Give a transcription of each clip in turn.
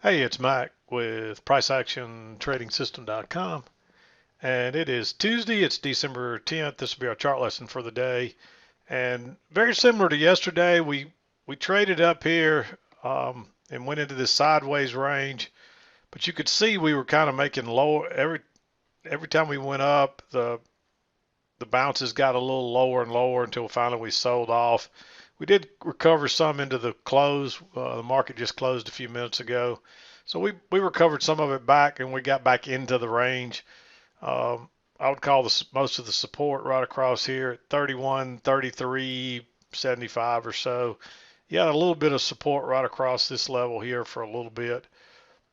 Hey, it's Mac with PriceActionTradingSystem.com, and it is Tuesday. It's December 10th. This will be our chart lesson for the day, and very similar to yesterday, we traded up here and went into this sideways range, but you could see we were kind of making lower every time we went up. The bounces got a little lower and lower until finally we sold off. We did recover some into the close. The market just closed a few minutes ago. So we recovered some of it back and we got back into the range. I would call most of the support right across here at 31, 33, 75 or so. You had a little bit of support right across this level here for a little bit,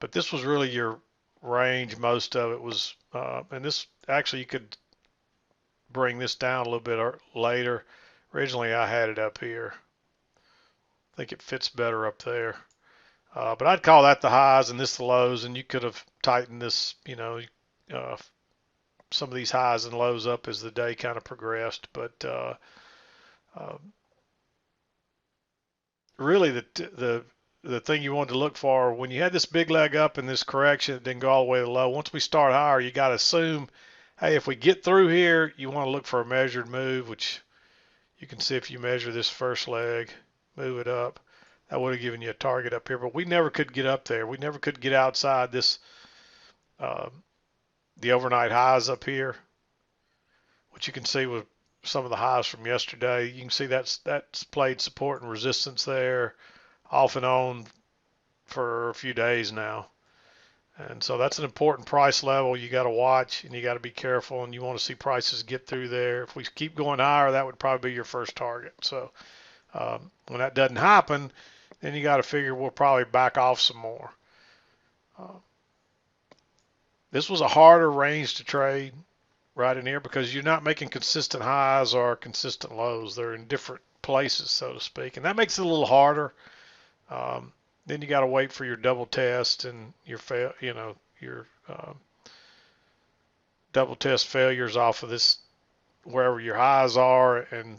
but this was really your range. Most of it was, and this actually you could bring this down a little bit later. Originally, I had it up here. I think it fits better up there. But I'd call that the highs and this the lows, and you could have tightened this, uh, some of these highs and lows up as the day kind of progressed. But uh, really, the thing you wanted to look for when you had this big leg up in this correction, it didn't go all the way to low. Once we start higher, you got to assume, hey, if we get through here, you want to look for a measured move, which you can see if you measure this first leg, move it up, that would have given you a target up here. But we never could get up there. We never could get outside this, uh, the overnight highs up here, which you can see with some of the highs from yesterday. You can see that's played support and resistance there off and on for a few days now. And so that's an important price level you got to watch and you got to be careful, and you want to see prices get through there. If we keep going higher, that would probably be your first target. So when that doesn't happen, then you got to figure we'll probably back off some more. Uh, this was a harder range to trade right in here because you're not making consistent highs or consistent lows. They're in different places, so to speak, and that makes it a little harder. Um, then you got to wait for your double test and your double test failures off of this wherever your highs are, and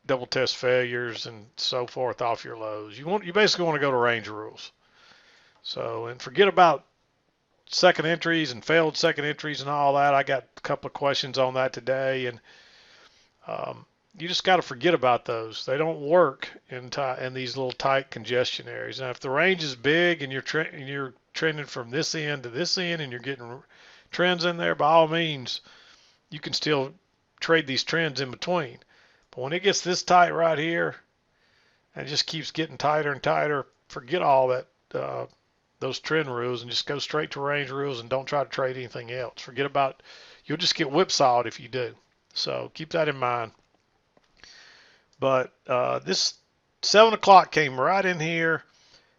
double test failures and so forth off your lows. You basically want to go to range rules. So, and forget about second entries and failed second entries and all that. I got a couple of questions on that today, and you just got to forget about those. They don't work in these little tight congestion areas. Now, if the range is big and you're trending from this end to this end and you're getting trends in there, by all means, you can still trade these trends in between. But when it gets this tight right here and it just keeps getting tighter and tighter, forget all that those trend rules and just go straight to range rules and don't try to trade anything else. Forget about, you'll just get whipsawed if you do. So keep that in mind. But this 7 o'clock came right in here,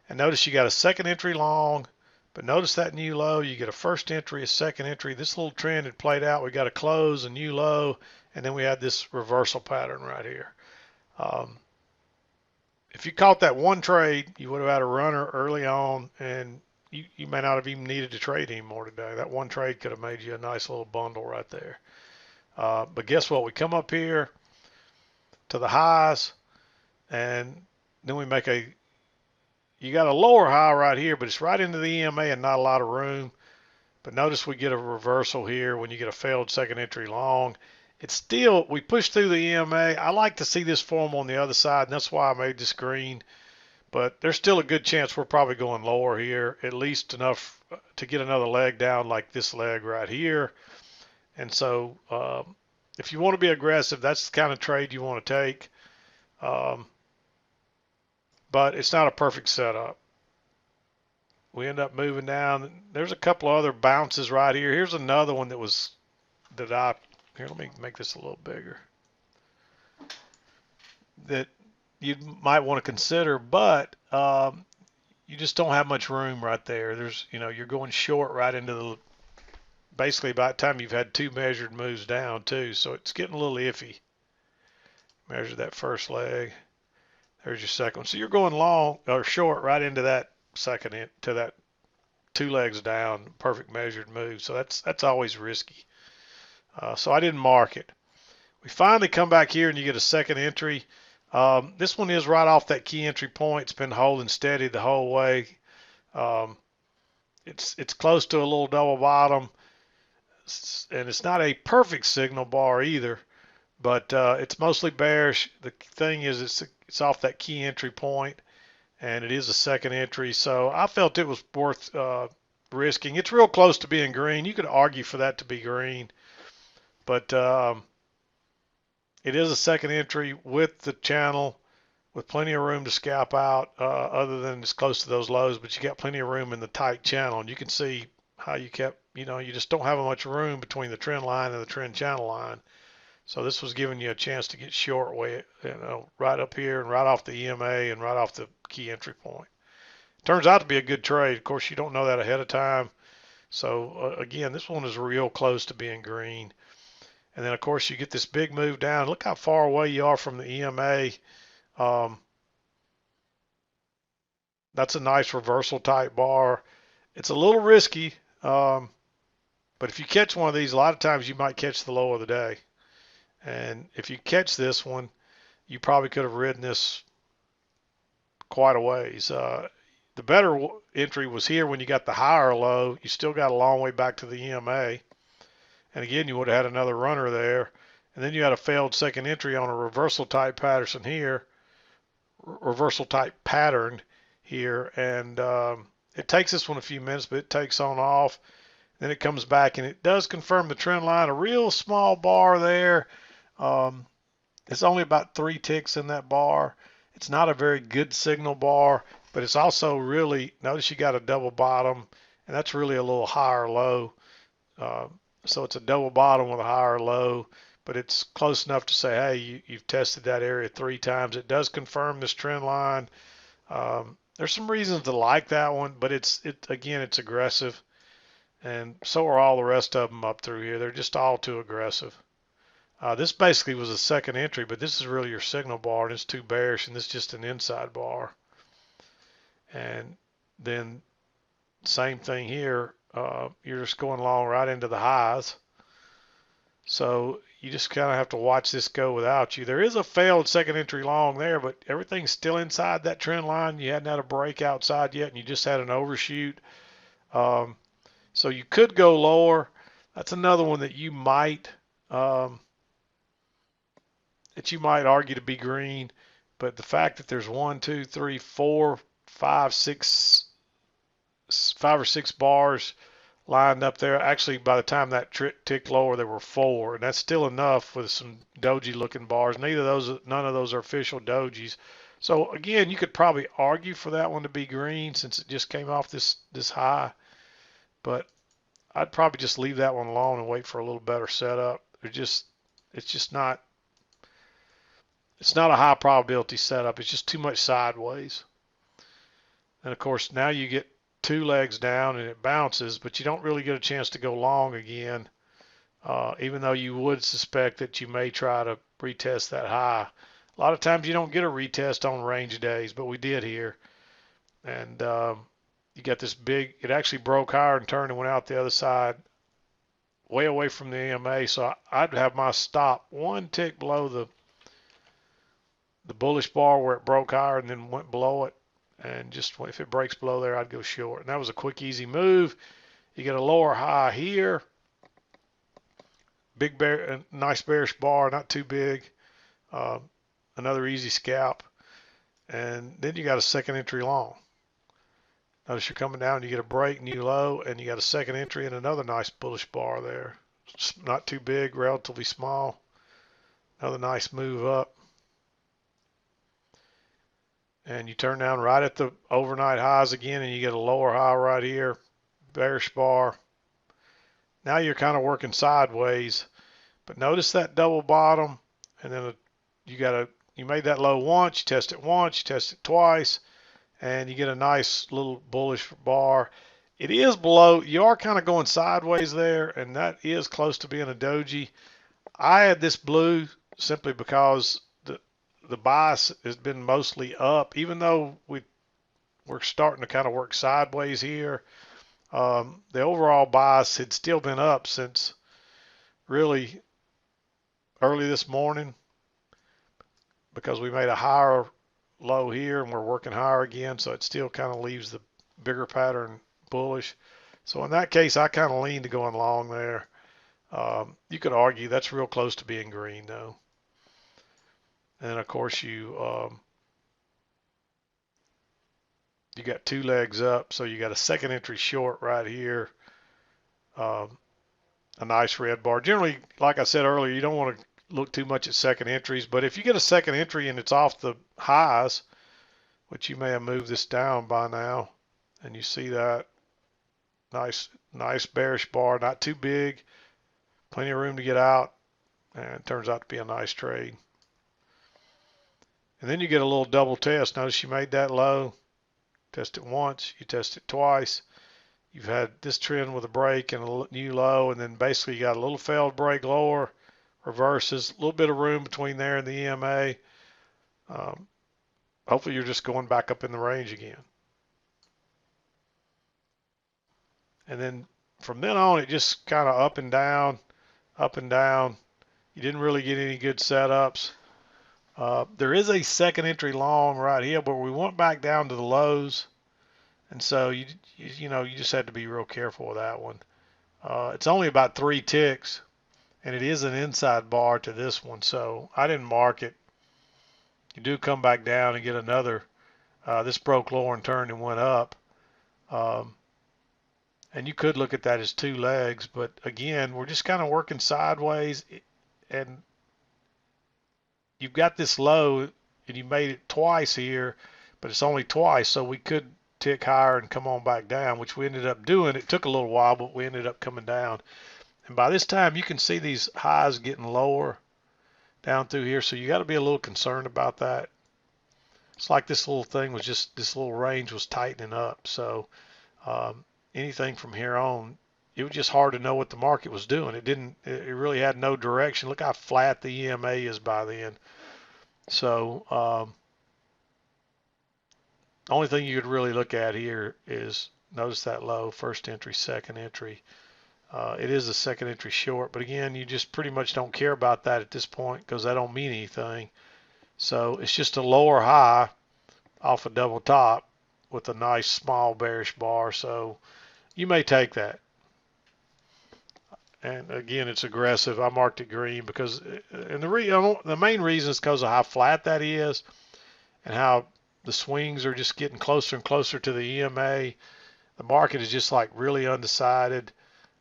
and notice you got a second entry long, but notice that new low, you get a first entry, a second entry. This little trend had played out. We got a close, a new low, and then we had this reversal pattern right here. If you caught that one trade, you would have had a runner early on, and you may not have even needed to trade anymore today. That one trade could have made you a nice little bundle right there. But guess what? We come up here to the highs, and then we make you got a lower high right here, but it's right into the EMA and not a lot of room. But notice we get a reversal here when you get a failed second entry long. It's still, we push through the EMA. I like to see this form on the other side, and that's why I made this green. But there's still a good chance we're probably going lower here, at least enough to get another leg down like this leg right here. And so if you want to be aggressive, that's the kind of trade you want to take. But it's not a perfect setup. We end up moving down. There's a couple of other bounces right here. Here's another one that here, let me make this a little bigger, that you might want to consider, but you just don't have much room right there. You're going short right into basically by the time you've had two measured moves down too, so it's getting a little iffy. Measure that first leg. There's your second one. So you're going long or short right into that to that two legs down, perfect measured move. So that's always risky. So I didn't mark it. We finally come back here and you get a second entry. This one is right off that key entry point. It's been holding steady the whole way. Um, it's close to a little double bottom, and it's not a perfect signal bar either, but it's mostly bearish. The thing is, it's off that key entry point, and it is a second entry, so I felt it was worth risking. It's real close to being green. You could argue for that to be green, but it is a second entry with the channel, with plenty of room to scalp out, other than it's close to those lows, but you got plenty of room in the tight channel, and you can see how you kept, you just don't have much room between the trend line and the trend channel line. So this was giving you a chance to get short way, right up here and right off the EMA and right off the key entry point. Turns out to be a good trade. Of course, you don't know that ahead of time. So again, this one is real close to being green. And then of course you get this big move down. Look how far away you are from the EMA. Um, that's a nice reversal type bar. It's a little risky, but if you catch one of these, a lot of times you might catch the low of the day. And if you catch this one, you probably could have ridden this quite a ways. The better entry was here when you got the higher low. You still got a long way back to the EMA. And again, you would have had another runner there. And then you had a failed second entry on a reversal type Patterson here, reversal type pattern here. And it takes this one a few minutes, but it takes on off. Then it comes back and it does confirm the trend line. A real small bar there. It's only about 3 ticks in that bar. It's not a very good signal bar, but it's also really, notice you got a double bottom, and that's really a little higher low. So it's a double bottom with a higher low, but it's close enough to say, hey, you've tested that area 3 times. It does confirm this trend line. There's some reasons to like that one, but again, it's aggressive, and so are all the rest of them up through here. They're just all too aggressive. This basically was a second entry, but this is really your signal bar, and it's too bearish, and this is just an inside bar. And then same thing here. You're just going along right into the highs. So you just kind of have to watch this go without you. There is a failed second entry long there, but everything's still inside that trend line. You hadn't had a break outside yet, and you just had an overshoot. So you could go lower. That's another one that you might argue to be green, but the fact that there's 1, 2, 3, 4, 5, 6, 5 or 6 bars lined up there. Actually, by the time that ticked lower, there were 4, and that's still enough with some doji-looking bars. None of those are official dojis. So again, you could probably argue for that one to be green since it just came off this high, but I'd probably just leave that one alone and wait for a little better setup. It's not a high probability setup. It's just too much sideways. And of course, now you get 2 legs down and it bounces, but you don't really get a chance to go long again, even though you would suspect that you may try to retest that high. A lot of times you don't get a retest on range days, but we did here. And you got this big, it actually broke higher and turned and went out the other side, way away from the EMA. So I'd have my stop 1 tick below the bullish bar where it broke higher and then went below it. And just if it breaks below there, I'd go short. And that was a quick, easy move. You get a lower high here. Big bear, nice bearish bar, not too big. Another easy scalp. And then you got a second entry long. Notice you're coming down, you get a break, new low, and you got a second entry and another nice bullish bar there. It's not too big, relatively small. Another nice move up. And you turn down right at the overnight highs again, and you get a lower high right here, bearish bar. Now you're kind of working sideways, but notice that double bottom, and then you made that low once, you test it twice, and you get a nice little bullish bar. It is below, you are kind of going sideways there, and that is close to being a doji. I had this blue simply because the bias has been mostly up, even though we're starting to kind of work sideways here. The overall bias had still been up since really early this morning, because we made a higher low here and we're working higher again, so it still kind of leaves bigger pattern bullish. So in that case, I kind of lean to going long there. You could argue that's real close to being green though. And of course you got two legs up, so you got a second entry short right here. A nice red bar. Generally, like I said earlier, you don't want to look too much at second entries, but if you get a second entry and it's off the highs, which you may have moved this down by now, and you see that nice bearish bar, not too big, plenty of room to get out, and it turns out to be a nice trade. And then you get a little double test. Notice you made that low, test it once, you test it twice. You've had this trend with a break and a new low, and then basically you got a little failed break lower, reverses, a little bit of room between there and the EMA. Hopefully you're just going back up in the range again. And then from then on, it just kind of up and down, up and down. You didn't really get any good setups. There is a second entry long right here, but we went back down to the lows. And so you just had to be real careful with that one. It's only about 3 ticks, and it is an inside bar to this one, so I didn't mark it. You do come back down and get another. This broke lower and turned and went up. And you could look at that as 2 legs, but again, we're just kind of working sideways, and you've got this low, and you made it twice here, but it's only twice, so we could tick higher and come on back down, which we ended up doing. It took a little while, but we ended up coming down. And by this time, you can see these highs getting lower down through here, so you got to be a little concerned about that. It's like this little thing was just, this little range was tightening up. So anything from here on, it was just hard to know what the market was doing. It really had no direction. Look how flat the EMA is by then. So only thing you could really look at here is notice that low, first entry, second entry. It is a second entry short, but again, you just pretty much don't care about that at this point because that don't mean anything. So it's just a lower high off a double top with a nice small bearish bar. So you may take that. And again, it's aggressive. I marked it green because, and the main reason is because of how flat that is and how the swings are just getting closer and closer to the EMA. The market is just like really undecided.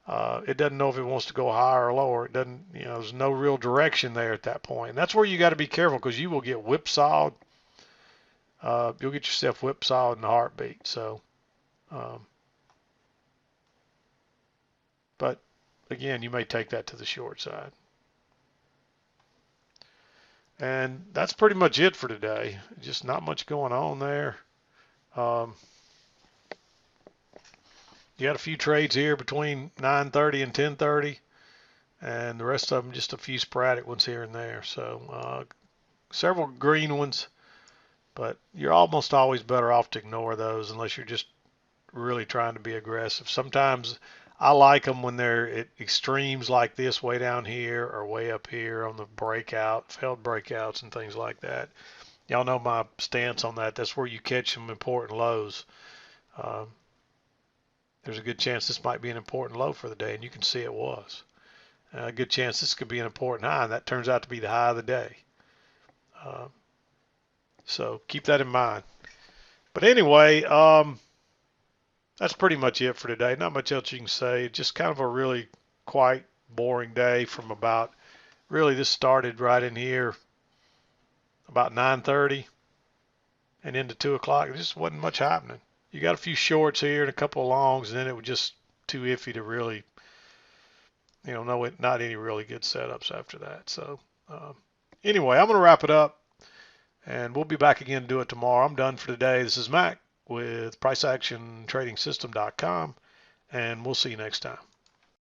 It doesn't know if it wants to go higher or lower. It doesn't, there's no real direction there at that point. And that's where you got to be careful because you will get whipsawed. You'll get yourself whipsawed in a heartbeat. So, but again, you may take that to the short side. And that's pretty much it for today. Just not much going on there. You got a few trades here between 9:30 and 10:30, and the rest of them just a few sporadic ones here and there. So several green ones, but you're almost always better off to ignore those unless you're just really trying to be aggressive. Sometimes I like them when they're at extremes like this, way down here or way up here on the breakout, failed breakouts and things like that. Y'all know my stance on that. That's where you catch some important lows. There's a good chance this might be an important low for the day, and you can see it was. A good chance this could be an important high, and that turns out to be the high of the day. So keep that in mind. But anyway, that's pretty much it for today. Not much else you can say. Just kind of a really quite boring day from about, really this started right in here about 9:30 and into 2 o'clock. There just wasn't much happening. You got a few shorts here and a couple of longs, and then it was just too iffy to really, not any really good setups after that. So anyway, I'm going to wrap it up, and we'll be back again to do it tomorrow. I'm done for today. This is Mac with PriceActionTradingSystem.com, and we'll see you next time.